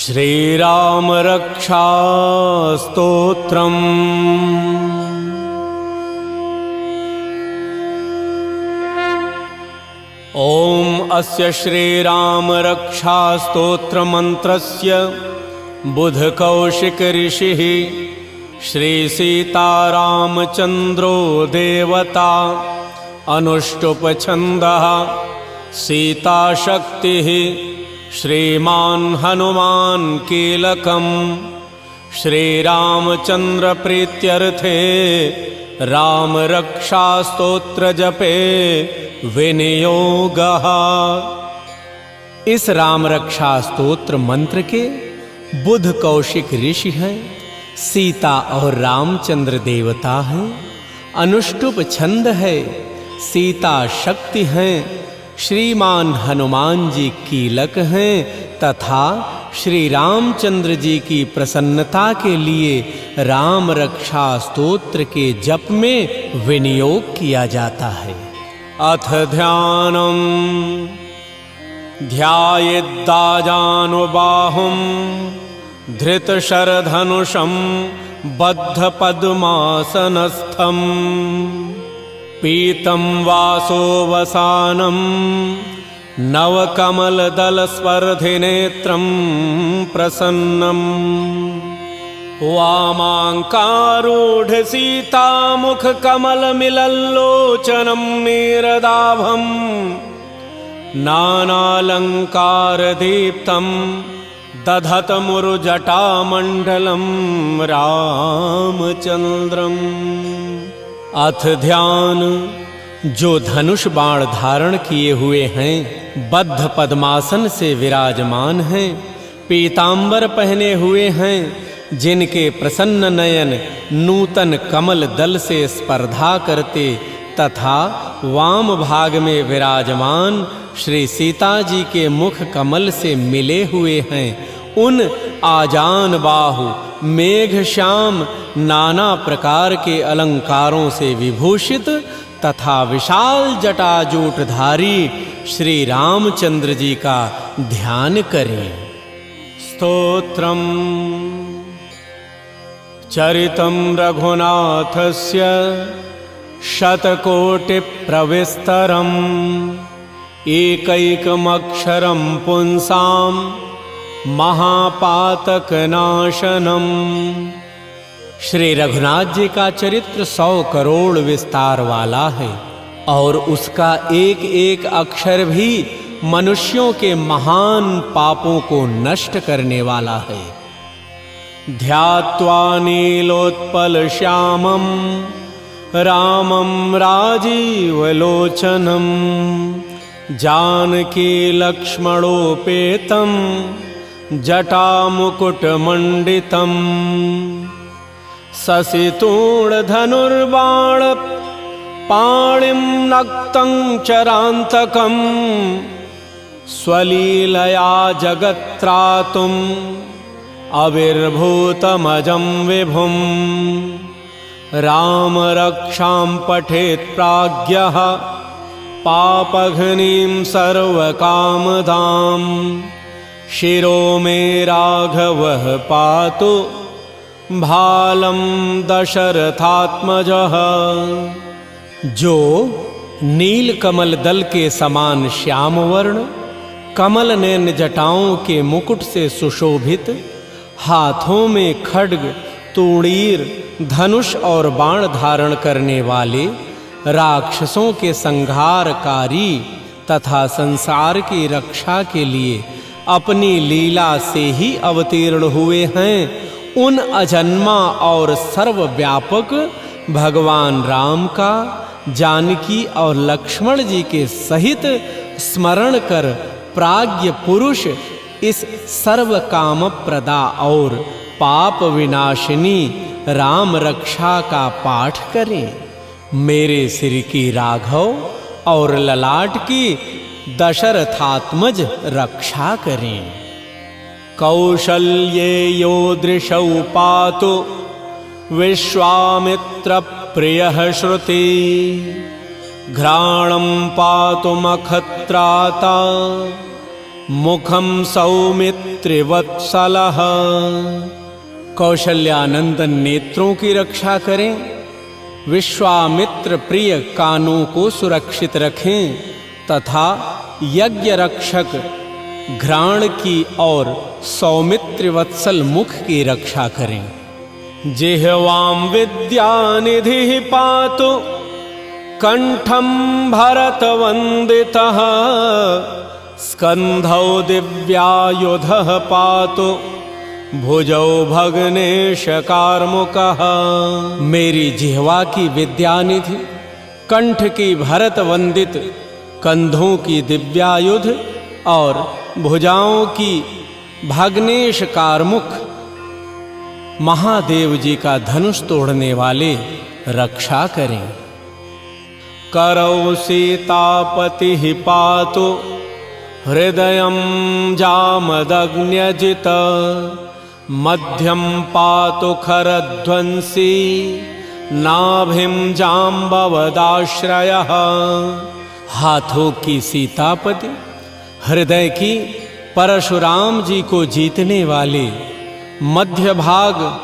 श्रीराम रक्षा स्तोत्रम्। ओम अस्य श्रीराम रक्षा स्तोत्र मंत्रस्य बुध कौशिक ऋषिः श्री सीतारामचंद्रो देवता अनुष्टुप छंदः सीता शक्तिः श्रीमान हनुमान कीलकम् श्रीरामचंद्र प्रीत्यर्थे राम रक्षा स्तोत्र जपे विनियोगः। इस राम रक्षा स्तोत्र मंत्र के बुध कौशिक ऋषि हैं, सीता और रामचंद्र देवता हैं, अनुष्टुप छंद है, सीता शक्ति हैं, श्रीमान हनुमान जी कीलक हैं तथा श्री रामचंद्र जी की प्रसन्नता के लिए राम रक्षा स्तोत्र के जप में विनियोग किया जाता है। अथ ध्यानम् ध्यायेद्दाजानुबाहुं धृतशरधनुषं बद्धपद्मासनस्थं पीतं वासोवसानं नवकमलदलस्पर्धिनेत्रं प्रसन्नम् वामाङ्कारूढसीतामुखकमलमिलल्लोचनं नीरदाभं नानालङ्कारदीप्तं दधतमुरुजटामण्डलं रामचन्द्रम्। अथ ध्यान जो धनुष बाण धारण किए हुए हैं, बद्ध पद्मासन से विराजमान हैं, पीतांबर पहने हुए हैं, जिनके प्रसन्न नयन नूतन कमल दल से स्पर्धा करते तथा वाम भाग में विराजमान श्री सीता जी के मुख कमल से मिले हुए हैं, उन आजान बाहु मेघ श्याम नाना प्रकार के अलंकारों से विभूषित तथा विशाल जटाजूटधारी श्री रामचंद्र जी का ध्यान करें। स्तोत्रम् चरितं रघुनाथस्य शतकोटिप्रविस्तरम् एकैकमक्षरं पुंसां महापातकनाशनम्। श्री रघुनाथ जी का चरित्र 100 करोड़ विस्तार वाला है और उसका एक एक अक्षर भी मनुष्यों के महान पापों को नष्ट करने वाला है। ध्यात्वा नीलोत्पल श्यामं रामं राजीवलोचनं जानकी लक्ष्मणोपेतं जटामुकुटमण्डितम् शशितूणधनुर्बाण पाणिं नक्तं चरान्तकं स्वलीलया जगत्त्रातुम् अविर्भूतमजं विभुं राम रक्षां पठेत् प्राज्ञः पापघ्नीं सर्वकामदां शिरो मे राघवः पातु भालं दशरथात्मजः। जो नील कमल दल के समान श्याम वर्ण कमल नयन जटाओं के मुकुट से सुशोभित, हाथों में खड्ग तूणीर धनुष और बाण धारण करने वाले, राक्षसों के संहारकारी तथा संसार की रक्षा के लिए अपनी लीला से ही अवतीर्ण हुए हैं, उन अजन्मा और सर्वव्यापक भगवान राम का जानकी और लक्ष्मण जी के सहित स्मरण कर प्राज्ञ पुरुष इस सर्व काम प्रदा और पाप विनाशिनी राम रक्षा का पाठ करें। मेरे सिर की राघव और ललाट की दशरथात्मज रक्षा करें। कौशल्ये यो दृशौ पातु विश्वामित्र प्रियः श्रुति घ्राणं पातु मखत्राता मुखम सौमित्रिवत्सलः। कौशल्यानंदन नेत्रों की रक्षा करें, विश्वामित्र प्रिय कानों को सुरक्षित रखें तथा यज्ञ रक्षक घ्राण की और सौमित्र वत्सल मुख की रक्षा करें। जिह्वां विद्यानिधि पातु कंठं भरतवंदितः। स्कंधौ दिव्यायुधः पातु भुजौ भग्नेश कार्मुकः। मेरी जिह्वा की विद्यानिधि, कंठ की भरत वंदित, कंधों की दिव्यायुध और भुजाओं की भग्नेश कार्मुक महादेव जी का धनुष तोड़ने वाले रक्षा करें। करौ सीतापति पातु हृदयं जामदग्न्यजित। मध्यम पातु खरध्वंसी नाभिं जाम्बवदाश्रयः। हाथों की सीतापति, हृदय की परशुराम जी को जीतने वाले, मध्य भाग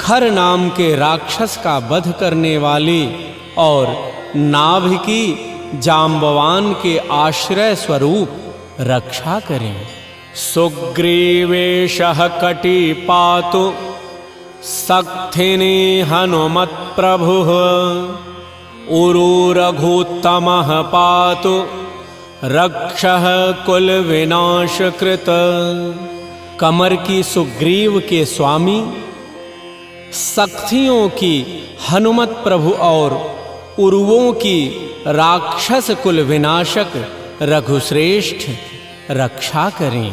खर नाम के राक्षस का वध करने वाले और नाभि की जाम्बवान के आश्रय स्वरूप रक्षा करें। सुग्रीवेशः कटी पातु सक्थिनी हनुमत्प्रभुः। उरुरघुत्तमः पातु रक्षः कुलविनाशकृत। कमर की सुग्रीव के स्वामी, सक्थियों की हनुमत प्रभु और उरुओं की राक्षस कुल विनाशक रघुश्रेष्ठ रक्षा करें।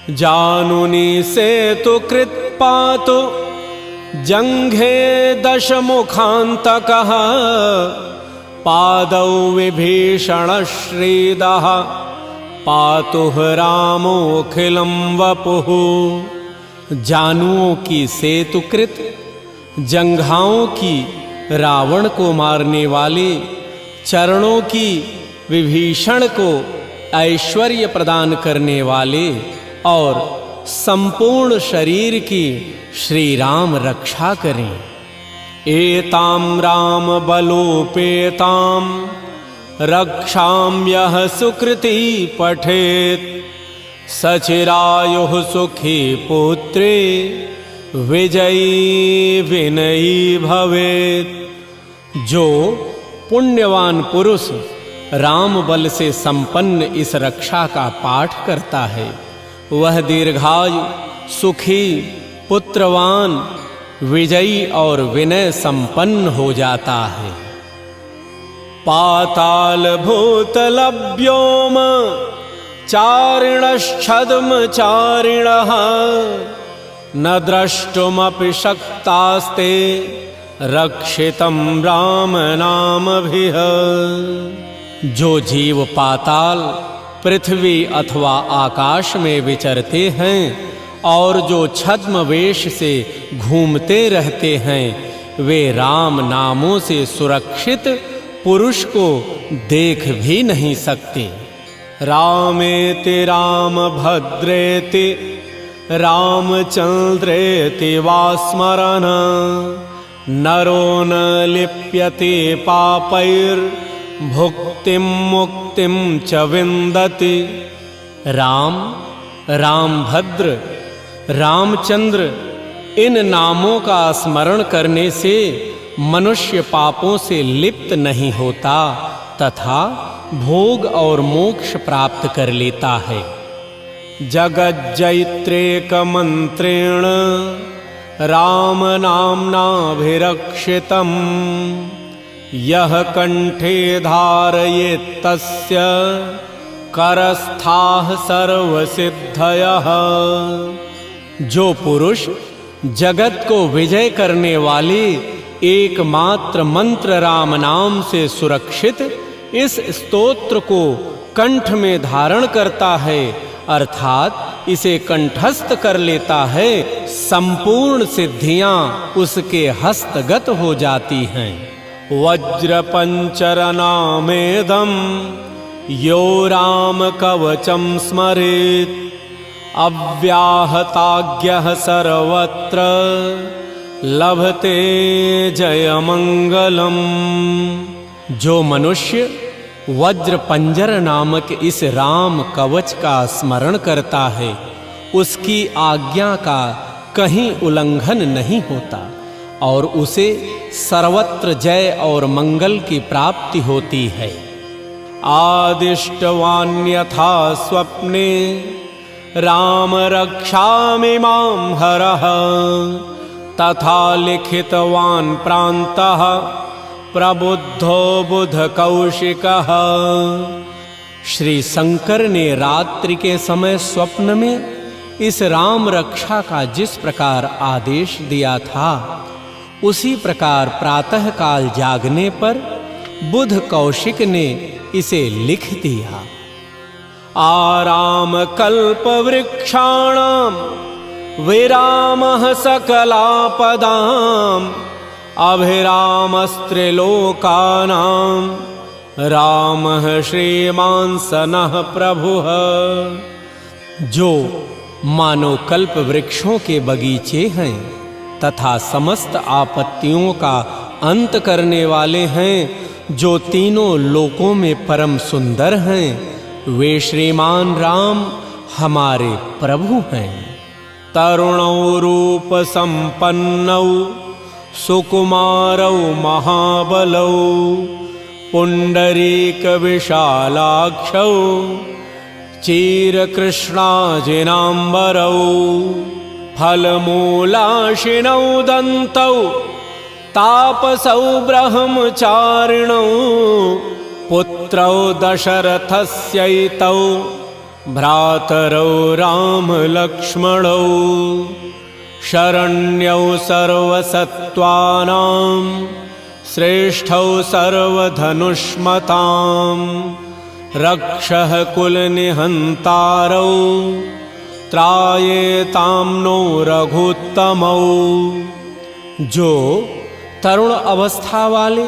जानुनी सेतु कृत पातु जंघे दशमुखान्तकः। पादौ विभीषण श्रीदः पातुः रामोऽखिलं वपुः। जानुओं की सेतुकृत, जंघाओं की रावण को मारने वाले, चरणों की विभीषण को ऐश्वर्य प्रदान करने वाले और संपूर्ण शरीर की श्री राम रक्षा करें। एतां राम बलोपेतां रक्षां यः सुकृती पठेत्। सचिरायुः सुखी पुत्रे विजयी विनयी भवेत्। जो पुण्यवान पुरुष राम बल से संपन्न इस रक्षा का पाठ करता है, वह दीर्घायु, सुखी, पुत्रवान, विजयी और विनय संपन्न हो जाता है। पाताल भूतल व्योम चारिणश्छद्मचारिणः। न द्रष्टुमपि शक्तास्ते रक्षितं राम नामभिः। जो जीव पाताल, पृथ्वी अथवा आकाश में विचरते हैं और जो छद्म वेश से घूमते रहते हैं, वे राम नामों से सुरक्षित पुरुष को देख भी नहीं सकते। रामेति रामभद्रेति रामचंद्रेति वा स्मरन्। नरो न लिप्यते पापैर्भुक्तिं मुक्तिं च विन्दति। राम, रामभद्र, रामचंद्र इन नामों का स्मरण करने से मनुष्य पापों से लिप्त नहीं होता तथा भोग और मोक्ष प्राप्त कर लेता है। जगज्जैत्रेक मंत्रेण राम नाम्नाभिरक्षितम्। यः कंठे धारयेत् तस्य करस्थाः सर्वसिद्धयः। जो पुरुष जगत को विजय करने वाले एकमात्र मंत्र राम नाम से सुरक्षित इस स्तोत्र को कंठ में धारण करता है, अर्थात इसे कंठस्थ कर लेता है, संपूर्ण सिद्धियां उसके हस्तगत हो जाती हैं। वज्र पंचरनामेदं यो राम कवचं स्मरेत् अव्याहताज्ञः सर्वत्र लभते जयमंगलम्। जो मनुष्य वज्र पंजर नामक इस राम कवच का स्मरण करता है, उसकी आज्ञा का कहीं उल्लंघन नहीं होता और उसे सर्वत्र जय और मंगल की प्राप्ति होती है। आदिष्टवान्यथा स्वप्ने राम रक्षामि मां हरः तथा लिखितवान् प्रान्तः प्रबुद्धो बुध कौशिकः। श्री शंकर ने रात्रि के समय स्वप्न में इस राम रक्षा का जिस प्रकार आदेश दिया था, उसी प्रकार प्रातः काल जागने पर बुध कौशिक ने इसे लिख दिया। आराम कल्प वृक्षाणां विरामः सकलापदां अभिरामस्त्रिलोकानां रामः श्रीमान् सनः प्रभुः। जो मानो कल्प वृक्षों के बगीचे हैं तथा समस्त आपत्तियों का अंत करने वाले हैं, जो तीनों लोकों में परम सुंदर हैं, वे श्रीमान राम हमारे प्रभु हैं। तरुणौ रूप संपन्नौ सुकुमारौ महाबलौ पुंडरीक विशालाक्षौ चीरकृष्णाजिनाम्बरौ फलमूलाशिनौ दन्तौ तापसौ ब्रह्मचारिणौ पुत्रौ दशरथस्यैतौ भ्रातरौ रामलक्ष्मणौ शरण्यौ सर्वसत्त्वानां श्रेष्ठौ सर्वधनुष्मतां रक्षः कुलनिहन्तारौ त्रायेतां नो रघुत्तमौ। जो तरुण अवस्था वाले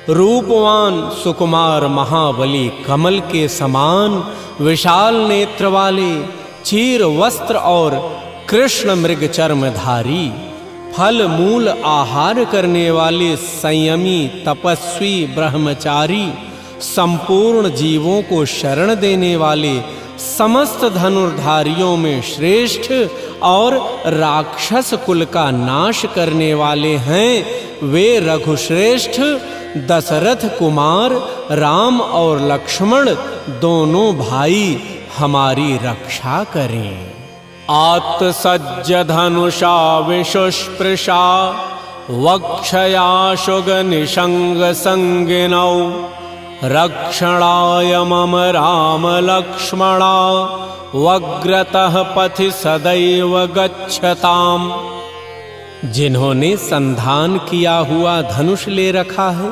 रूपवान सुकुमार महाबली कमल के समान विशाल नेत्र वाले चीर वस्त्र और कृष्ण मृग चर्मधारी फल मूल आहार करने वाले संयमी तपस्वी ब्रह्मचारी संपूर्ण जीवों को शरण देने वाले समस्त धनुर्धारियों में श्रेष्ठ और राक्षस कुल का नाश करने वाले हैं, वे रघुश्रेष्ठ दशरथ कुमार राम और लक्ष्मण दोनों भाई हमारी रक्षा करें। आत्सज्ज धनुषा विशुष्पृशा वक्षया शुगनिषंग संगिनौ रक्षणाय मम राम लक्ष्मणा वग्रतः पथि सदैव गच्छताम्। जिन्होंने संधान किया हुआ धनुष ले रखा है,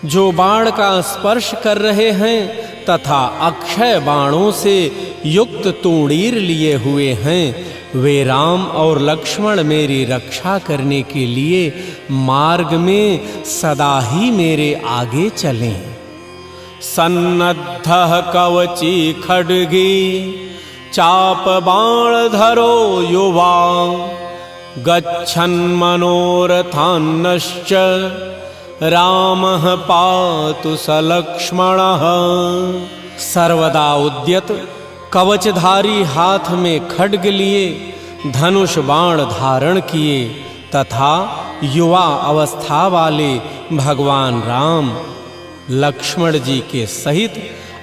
जो बाण का स्पर्श कर रहे हैं तथा अक्षय बाणों से युक्त तूणीर लिए हुए हैं, वे राम और लक्ष्मण मेरी रक्षा करने के लिए मार्ग में सदा ही मेरे आगे चलें। सन्नद्धः कवची खड्गी चाप बाणधरो युवा गच्छन् मनोरथान्नश्च रामः पातु स लक्ष्मणः। सर्वदा उद्यत कवचधारी हाथ में खड्ग लिए धनुष बाण धारण किए तथा युवा अवस्था वाले भगवान राम लक्ष्मण जी के सहित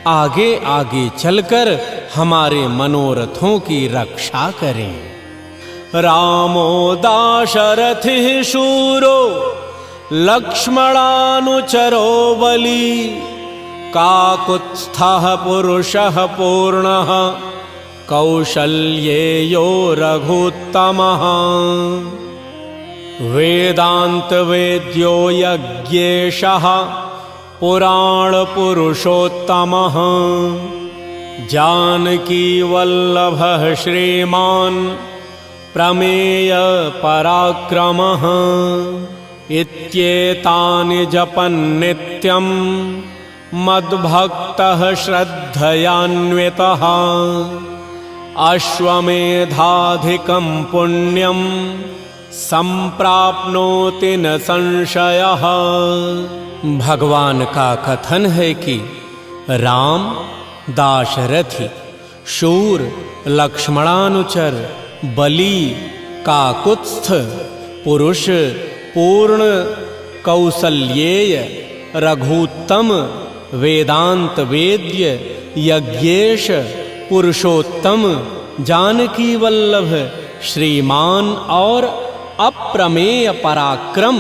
आगे आगे चलकर हमारे मनोरथों की रक्षा करें। रामो दाशरथिः शूरो लक्ष्मणानुचरो बली काकुत्स्थः पुरुषः पूर्णः कौशल्येयो रघुत्तमः। वेदांत वेद्यो यज्ञेशः पुराण पुरुषोत्तमः जानकी वल्लभः श्रीमान् प्रमेय पराक्रमः। इत्येतानि जपन् नित्यं मद्भक्तः श्रद्धयान्वितः अश्वमेधाधिकं पुण्यं संप्राप्नोति न संशयः। भगवान का कथन है कि राम दाशरथी, शूर, लक्ष्मणानुचर, बली, काकुत्स्थ, पुरुष, पूर्ण, कौसल्येय, रघुत्तम, वेदांत वेद्य, यज्ञेश, पुरुषोत्तम, जानकी वल्लभ, श्रीमान और अप्रमेय पराक्रम,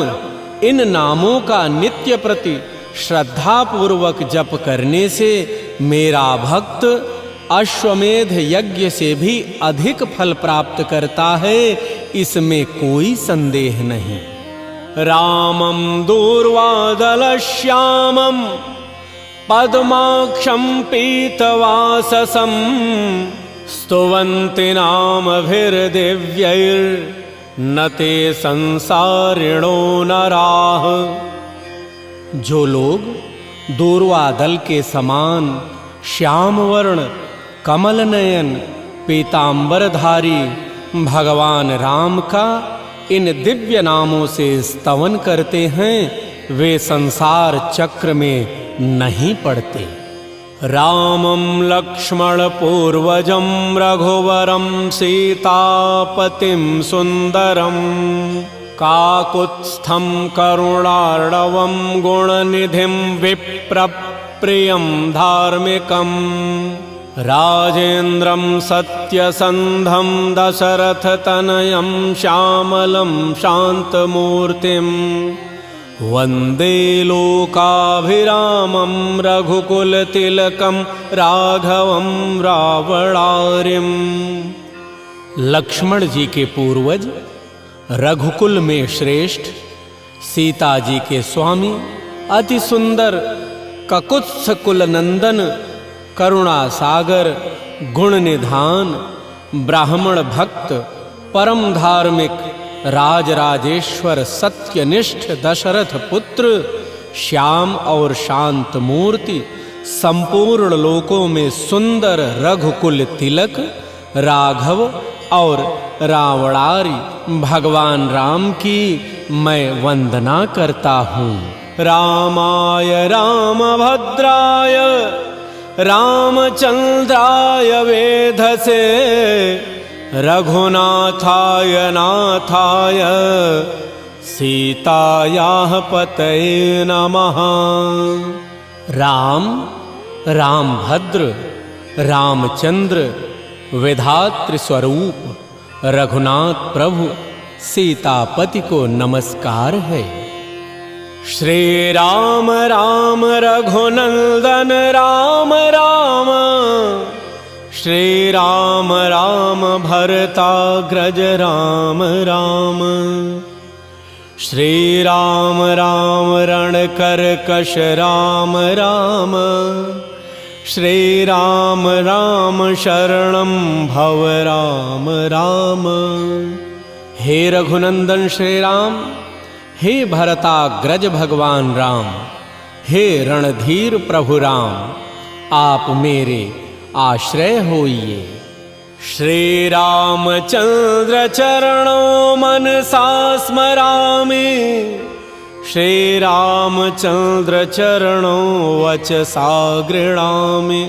इन नामों का नित्य प्रति श्रद्धा पूर्वक जप करने से मेरा भक्त अश्वमेध यज्ञ से भी अधिक फल प्राप्त करता है, इसमें कोई संदेह नहीं। रामं दूर्वादलश्यामं पद्माक्षं पीतवाससं स्तुवन्ति नामभिर्दिव्यैर्न ते संसारिणो नराः। जो लोग दूर्वादल के समान श्याम वर्ण, कमल नयन, पीतांबरधारी भगवान राम का इन दिव्य नामों से स्तवन करते हैं, वे संसार चक्र में नहीं पड़ते। रामं लक्ष्मण पूर्वजं रघुवरं सीतापतिं सुंदरं काकुत्स्थं करुणार्णवं गुणनिधिं विप्रप्रियं धार्मिकं राजेन्द्रं सत्यसन्धं दशरथतनयं श्यामलं शान्तमूर्तिं वन्दे लोकाभिरामं रघुकुलतिलकं राघवं रावणारिम्। लक्ष्मण जी के पूर्वज, रघुकुल में श्रेष्ठ, सीता जी के स्वामी, अति सुंदर ककुत्स कुल नंदन, करुणा सागर, गुण निधान, ब्राह्मण भक्त, परम धार्मिक, राजराजेश्वर, सत्यनिष्ठ दशरथ पुत्र, श्याम और शांत मूर्ति, संपूर्ण लोकों में सुंदर रघुकुल तिलक, राघव और रावणारी भगवान राम की मैं वंदना करता हूँ। रामाय रामभद्राय रामचंद्राय वेधसे रघुनाथाय नाथाय सीतायाः पतये नमः। राम, रामभद्र, रामचंद्र, विधातृ स्वरूप रघुनाथ प्रभु सीतापति को नमस्कार है। श्री राम राम रघुनंदन राम राम, श्री राम राम भरताग्रज राम राम, श्री राम राम रणकर्कश राम राम, श्री राम राम शरणं भव राम राम। हे रघुनंदन श्री राम, हे भरताग्रज भगवान राम, हे रणधीर प्रभु राम, आप मेरे आश्रय होइए। श्री रामचंद्र चरणों मनसा स्मरामि, श्री रामचंद्र चरणों वचसा गृह्णामि,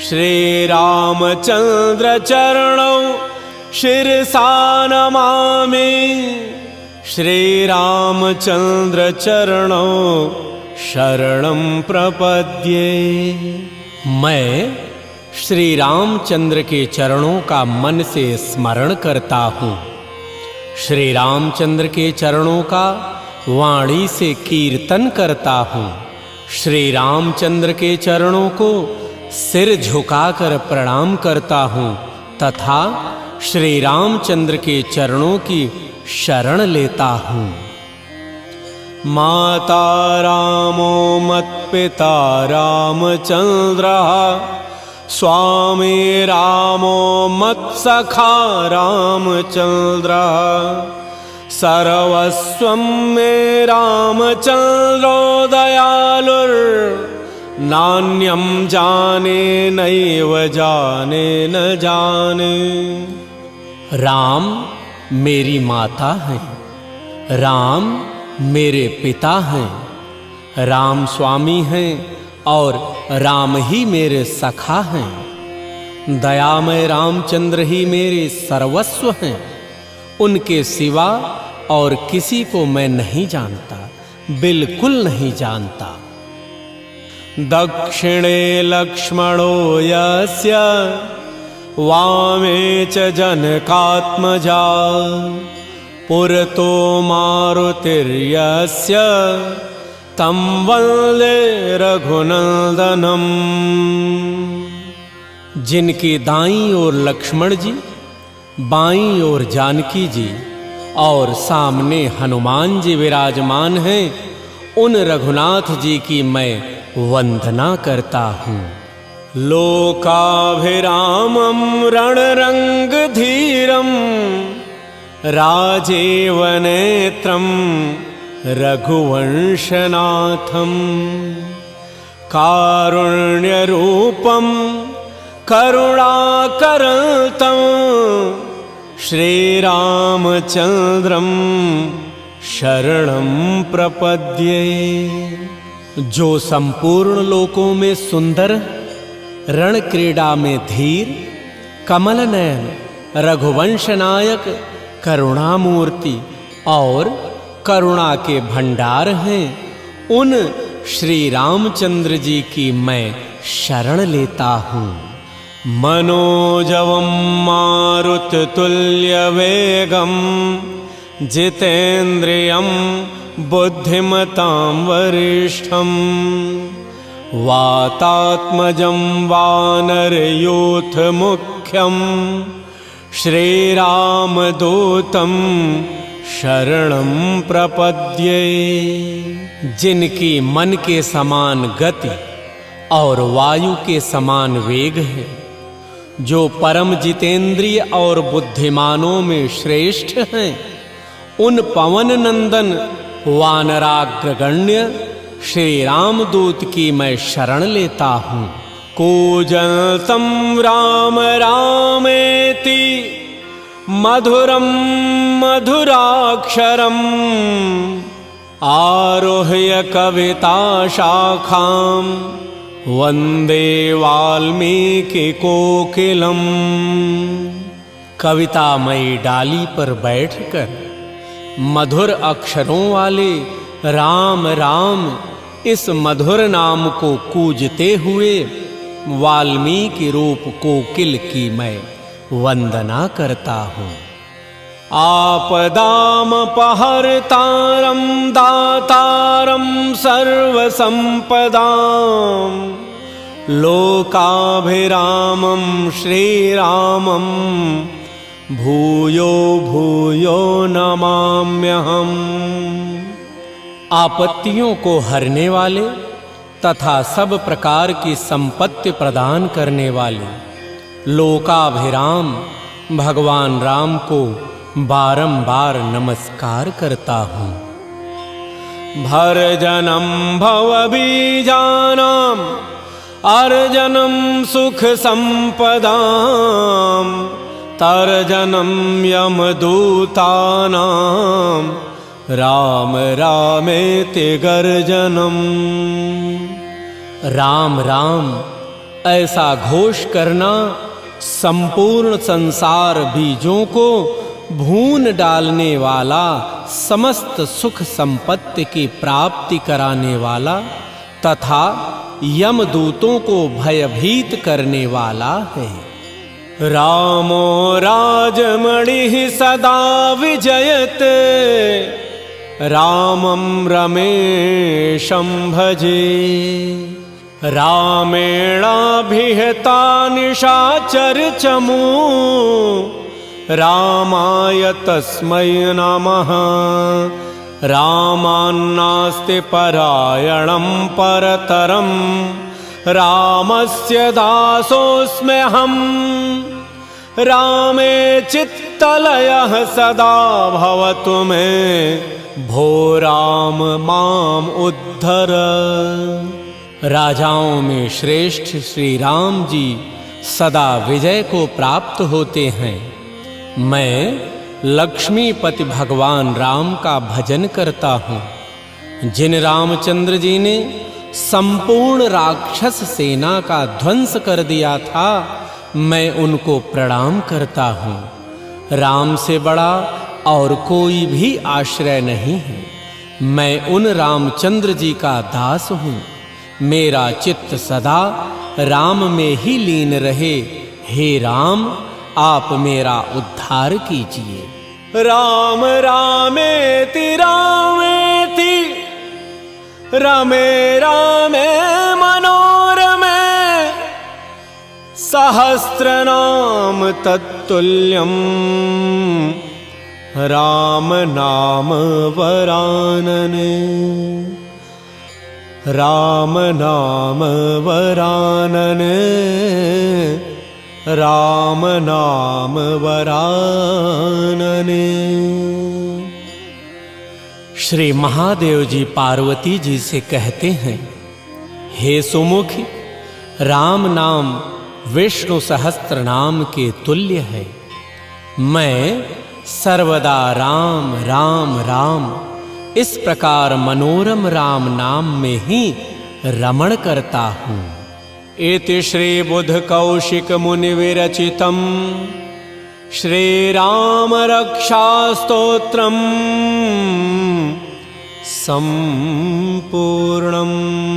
श्री रामचंद्र चरणों शिरसा नमामि, श्री रामचंद्र चरणों शरणं प्रपद्ये। मैं श्री रामचंद्र के चरणों का मन से स्मरण करता हूँ, श्री रामचंद्र के चरणों का वाणी से कीर्तन करता हूँ, श्री रामचंद्र के चरणों को सिर झुकाकर प्रणाम करता हूँ तथा श्री रामचंद्र के चरणों की शरण लेता हूँ। माता रामो मत्पिता रामचंद्रः, स्वामी रामो मत्सखा रामचंद्रः, सर्वस्वं मे रामचंद्रो दयालुर् नान्यं जाने नैव जाने न जाने। राम मेरी माता हैं, राम मेरे पिता हैं, राम स्वामी हैं और राम ही मेरे सखा हैं। दयामय रामचंद्र ही मेरे सर्वस्व हैं, उनके सिवा और किसी को मैं नहीं जानता, बिल्कुल नहीं जानता। दक्षिणे लक्ष्मणो यस्य वामे च जनकात्मजा पुरतो मारुतिर्यस्य तं वन्दे रघुनन्दनम्। जिनकी दाईं ओर लक्ष्मण जी, बाईं ओर जानकी जी और सामने हनुमान जी विराजमान हैं, उन रघुनाथ जी की मैं वंदना करता हूँ। लोकाभिरामं रणरंगधीरं राजेव नेत्रं रघुवंशनाथं कारुण्यरूपं करुणाकरतं श्रीरामचंद्रं शरणं प्रपद्ये। जो संपूर्ण लोकों में सुंदर, रण क्रीड़ा में धीर, कमल नयन, रघुवंश नायक, करुणामूर्ति और करुणा के भंडार हैं, उन श्री रामचंद्र जी की मैं शरण लेता हूँ। मनोजवं मारुततुल्यवेगं जितेन्द्रियं बुद्धिमतां वरिष्ठं वातात्मजं वानरयूथमुख्यं श्रीरामदूतं शरणं प्रपद्ये। जिनकी मन के समान गति और वायु के समान वेग है, जो परम जितेंद्रिय और बुद्धिमानों में श्रेष्ठ हैं, उन पवन नंदन वानराग्रगण्य श्री रामदूत की मैं शरण लेता हूँ। कूजन्तं राम रामेति मधुरं मधुराक्षरम् आरुह्य कविता शाखां वंदे वाल्मीकि कोकिलम्। कवितामयी डाली पर बैठकर मधुर अक्षरों वाले राम राम इस मधुर नाम को कूजते हुए वाल्मीकि रूप कोकिल की मैं वंदना करता हूँ। आपदामपहर्तारं दातारं सर्वसंपदां लोकाभिरामं श्रीरामं भूयो भूयो नमाम्यहम्। आपत्तियों को हरने वाले तथा सब प्रकार की संपत्ति प्रदान करने वाले लोकाभिराम भगवान राम को बारंबार नमस्कार करता हूँ। भरजनं भवबीजानां अर्जनं सुख संपदां तर्जनं यमदूतानां राम रामेति गर्जनम्। राम राम ऐसा घोष करना संपूर्ण संसार बीजों को भून डालने वाला, समस्त सुख संपत्ति की प्राप्ति कराने वाला तथा यमदूतों को भयभीत करने वाला है। रामो राजमणिः सदा विजयते रामं रमेशं भजे। रामेणाभिहता निशाचरचमू रामाय तस्मै नमः। रामान्नास्ति परायणं परतरं रामस्य दासोऽस्म्यहम्। रामे चित्तलयः सदा भवतु मे भो राम माम् उद्धर। राजाओं में श्रेष्ठ श्री राम जी सदा विजय को प्राप्त होते हैं। मैं लक्ष्मीपति भगवान राम का भजन करता हूँ। जिन रामचंद्र जी ने संपूर्ण राक्षस सेना का ध्वंस कर दिया था, मैं उनको प्रणाम करता हूँ। राम से बड़ा और कोई भी आश्रय नहीं है। मैं उन रामचंद्र जी का दास हूँ। मेरा चित्त सदा राम में ही लीन रहे। हे राम, आप मेरा उद्धार कीजिए। राम रामेति रामेति रमे रामे मनोरमे सहस्रनाम तत्तुल्यम् राम नाम वरानने। राम नाम वरानने, राम नाम वरानने। श्री महादेव जी पार्वती जी से कहते हैं, हे सुमुखी, राम नाम विष्णु सहस्त्र नाम के तुल्य है। मैं सर्वदा राम राम राम इस प्रकार मनोरम राम नाम में ही रमण करता हूँ। इति श्री बुध कौशिक मुनि विरचितम् श्री राम रक्षा स्तोत्रम् संपूर्णम्।